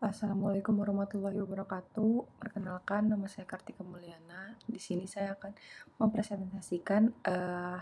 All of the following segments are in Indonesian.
Assalamualaikum warahmatullahi wabarakatuh. Perkenalkan, nama saya Kartika Mulyana. Di sini saya akan mempresentasikan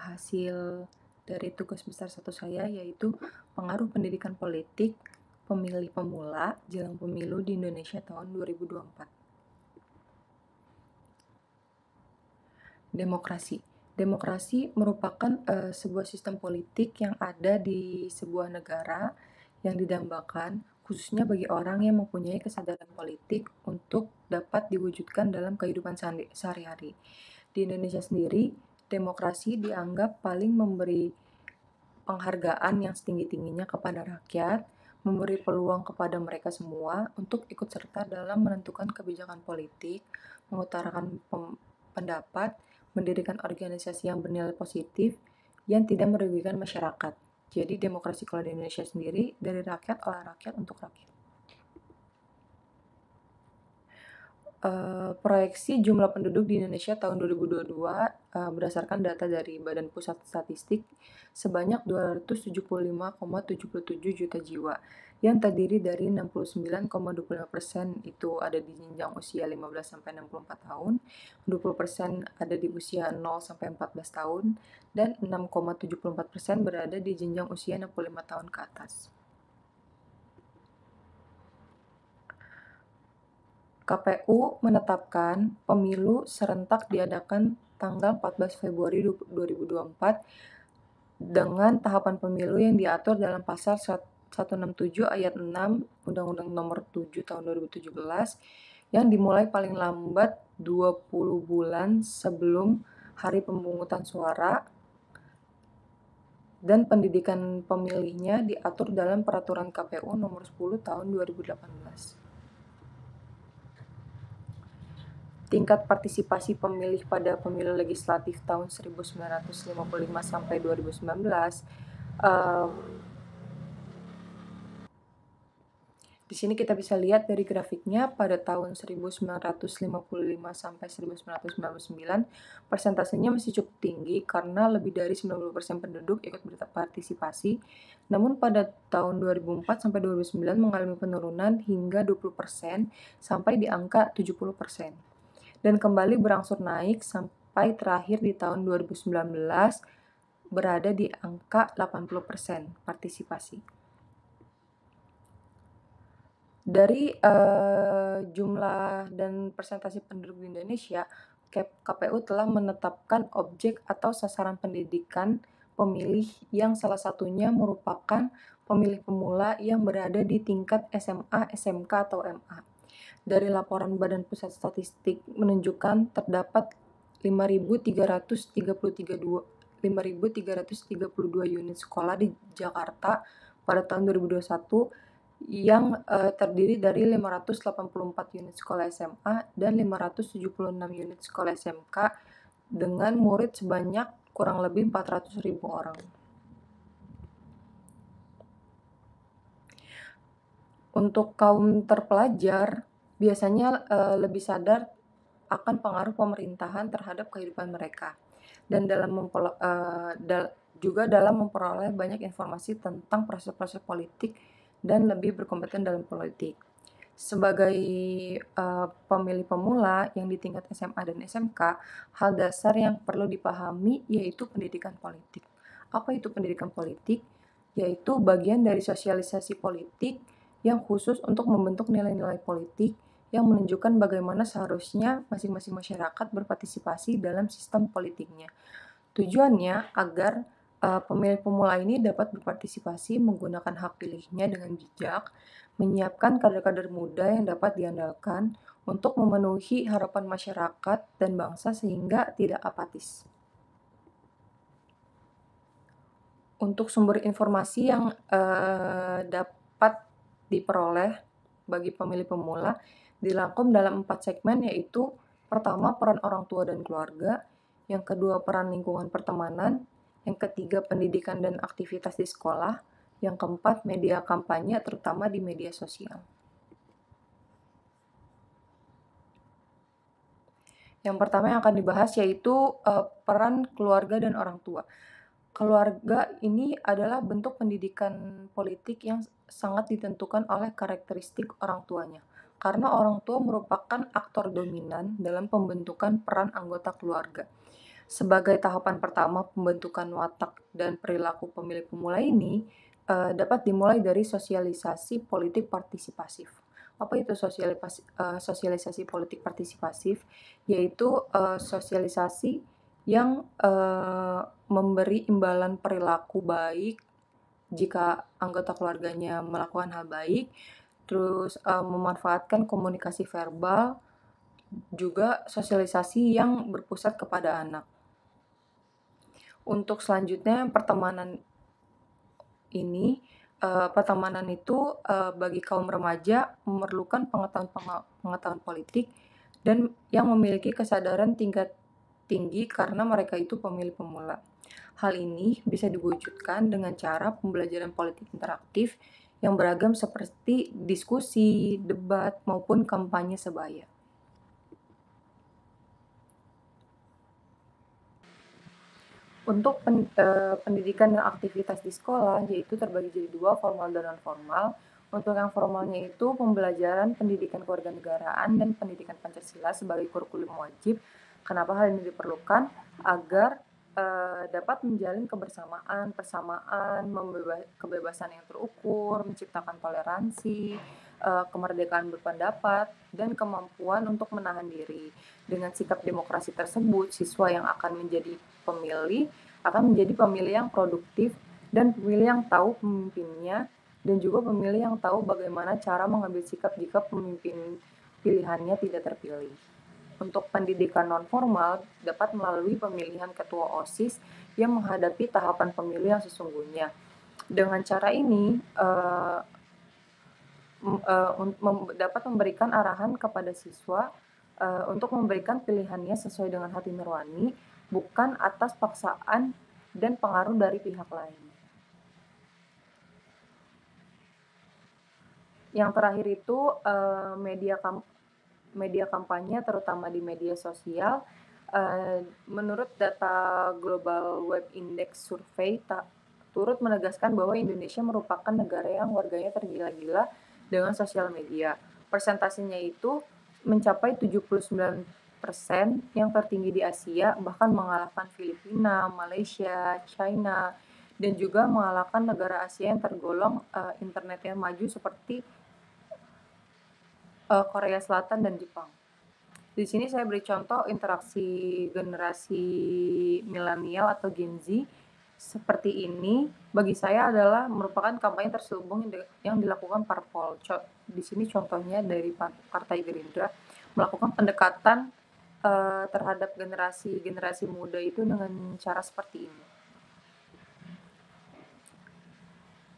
hasil dari tugas besar satu saya, yaitu pengaruh pendidikan politik pemilih pemula jelang pemilu di Indonesia tahun 2024. Demokrasi. Demokrasi merupakan sebuah sistem politik yang ada di sebuah negara yang didambakan khususnya bagi orang yang mempunyai kesadaran politik untuk dapat diwujudkan dalam kehidupan sehari-hari. Di Indonesia sendiri, demokrasi dianggap paling memberi penghargaan yang setinggi-tingginya kepada rakyat, memberi peluang kepada mereka semua untuk ikut serta dalam menentukan kebijakan politik, mengutarakan pendapat, mendirikan organisasi yang bernilai positif yang tidak merugikan masyarakat. Jadi demokrasi kalau di Indonesia sendiri dari rakyat, oleh rakyat, untuk rakyat. Proyeksi jumlah penduduk di Indonesia tahun 2022 berdasarkan data dari Badan Pusat Statistik sebanyak 275,77 juta jiwa yang terdiri dari 69,25% itu ada di jenjang usia 15 sampai 64 tahun, 20% ada di usia 0 sampai 14 tahun, dan 6,74% berada di jenjang usia 65 tahun ke atas. KPU menetapkan pemilu serentak diadakan tanggal 14 Februari 2024 dengan tahapan pemilu yang diatur dalam pasal 167 ayat 6 Undang-Undang Nomor 7 Tahun 2017 yang dimulai paling lambat 20 bulan sebelum hari pemungutan suara dan pendidikan pemilihnya diatur dalam Peraturan KPU Nomor 10 Tahun 2018. Tingkat partisipasi pemilih pada pemilu legislatif tahun 1955 sampai 2019. Di sini kita bisa lihat dari grafiknya pada tahun 1955 sampai 1999 persentasenya masih cukup tinggi karena lebih dari 90% penduduk ikut berpartisipasi. Namun pada tahun 2004 sampai 2009 mengalami penurunan hingga 20% sampai di angka 70%. Dan kembali berangsur naik sampai terakhir di tahun 2019 berada di angka 80% partisipasi. Dari jumlah dan persentase penduduk di Indonesia, KPU telah menetapkan objek atau sasaran pendidikan pemilih yang salah satunya merupakan pemilih pemula yang berada di tingkat SMA, SMK, atau MA. Dari laporan Badan Pusat Statistik menunjukkan terdapat 5.332 unit sekolah di Jakarta pada tahun 2021 yang terdiri dari 584 unit sekolah SMA dan 576 unit sekolah SMK dengan murid sebanyak kurang lebih 400.000 orang. Untuk kaum terpelajar, biasanya lebih sadar akan pengaruh pemerintahan terhadap kehidupan mereka dan juga dalam memperoleh banyak informasi tentang proses-proses politik dan lebih berkompeten dalam politik. Sebagai pemilih pemula yang di tingkat SMA dan SMK, hal dasar yang perlu dipahami yaitu pendidikan politik. Apa itu pendidikan politik? Yaitu bagian dari sosialisasi politik yang khusus untuk membentuk nilai-nilai politik yang menunjukkan bagaimana seharusnya masing-masing masyarakat berpartisipasi dalam sistem politiknya. Tujuannya agar pemilih pemula ini dapat berpartisipasi menggunakan hak pilihnya dengan bijak, menyiapkan kader-kader muda yang dapat diandalkan untuk memenuhi harapan masyarakat dan bangsa sehingga tidak apatis. Untuk sumber informasi yang dapat diperoleh bagi pemilih pemula dirangkum dalam 4 segmen, yaitu pertama peran orang tua dan keluarga, yang kedua peran lingkungan pertemanan, yang ketiga pendidikan dan aktivitas di sekolah, yang keempat media kampanye terutama di media sosial. Yang pertama yang akan dibahas yaitu peran keluarga dan orang tua. Keluarga ini adalah bentuk pendidikan politik yang sangat ditentukan oleh karakteristik orang tuanya. Karena orang tua merupakan aktor dominan dalam pembentukan peran anggota keluarga. Sebagai tahapan pertama pembentukan watak dan perilaku pemilih pemula ini dapat dimulai dari sosialisasi politik partisipasif. Apa itu sosialisasi politik partisipasif? Yaitu sosialisasi yang memberi imbalan perilaku baik jika anggota keluarganya melakukan hal baik, terus memanfaatkan komunikasi verbal, juga sosialisasi yang berpusat kepada anak. Untuk selanjutnya pertemanan itu bagi kaum remaja memerlukan pengetahuan politik dan yang memiliki kesadaran tingkat tinggi karena mereka itu pemilih pemula. Hal ini bisa diwujudkan dengan cara pembelajaran politik interaktif yang beragam seperti diskusi, debat, maupun kampanye sebaya. Untuk pendidikan dan aktivitas di sekolah, yaitu terbagi jadi dua, formal dan non-formal. Untuk yang formalnya itu pembelajaran pendidikan kewarganegaraan dan pendidikan Pancasila sebagai kurikulum wajib. Kenapa hal ini diperlukan? Agar dapat menjalin kebersamaan, persamaan, kebebasan yang terukur, menciptakan toleransi, kemerdekaan berpendapat, dan kemampuan untuk menahan diri. Dengan sikap demokrasi tersebut, siswa yang akan menjadi pemilih yang produktif dan pemilih yang tahu pemimpinnya, dan juga pemilih yang tahu bagaimana cara mengambil sikap jika pemimpin pilihannya tidak terpilih. Untuk pendidikan non-formal dapat melalui pemilihan ketua OSIS yang menghadapi tahapan pemilu yang sesungguhnya. Dengan cara ini dapat memberikan arahan kepada siswa untuk memberikan pilihannya sesuai dengan hati nurani, bukan atas paksaan dan pengaruh dari pihak lain. Yang terakhir itu media kampanye, terutama di media sosial. Menurut data Global Web Index Survey turut menegaskan bahwa Indonesia merupakan negara yang warganya tergila-gila dengan sosial media. Persentasenya itu mencapai 79%, yang tertinggi di Asia, bahkan mengalahkan Filipina, Malaysia, China, dan juga mengalahkan negara Asia yang tergolong internetnya maju seperti Korea Selatan dan Jepang. Di sini saya beri contoh interaksi generasi milenial atau Gen Z seperti ini. Bagi saya adalah merupakan kampanye terselubung yang dilakukan parpol. Di sini contohnya dari Partai Gerindra melakukan pendekatan terhadap generasi muda itu dengan cara seperti ini.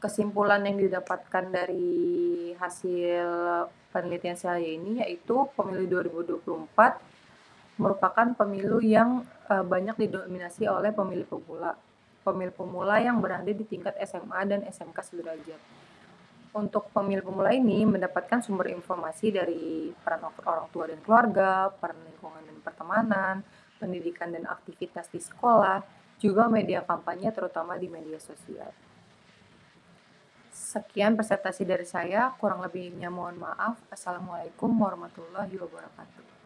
Kesimpulan yang didapatkan dari hasil penelitian saya ini yaitu pemilu 2024 merupakan pemilu yang banyak didominasi oleh pemilih pemula yang berada di tingkat SMA dan SMK sederajat. Untuk pemilih pemula ini mendapatkan sumber informasi dari peran orang tua dan keluarga, peran lingkungan dan pertemanan, pendidikan dan aktivitas di sekolah, juga media kampanye terutama di media sosial. Sekian presentasi dari saya, kurang lebihnya mohon maaf. Assalamualaikum warahmatullahi wabarakatuh.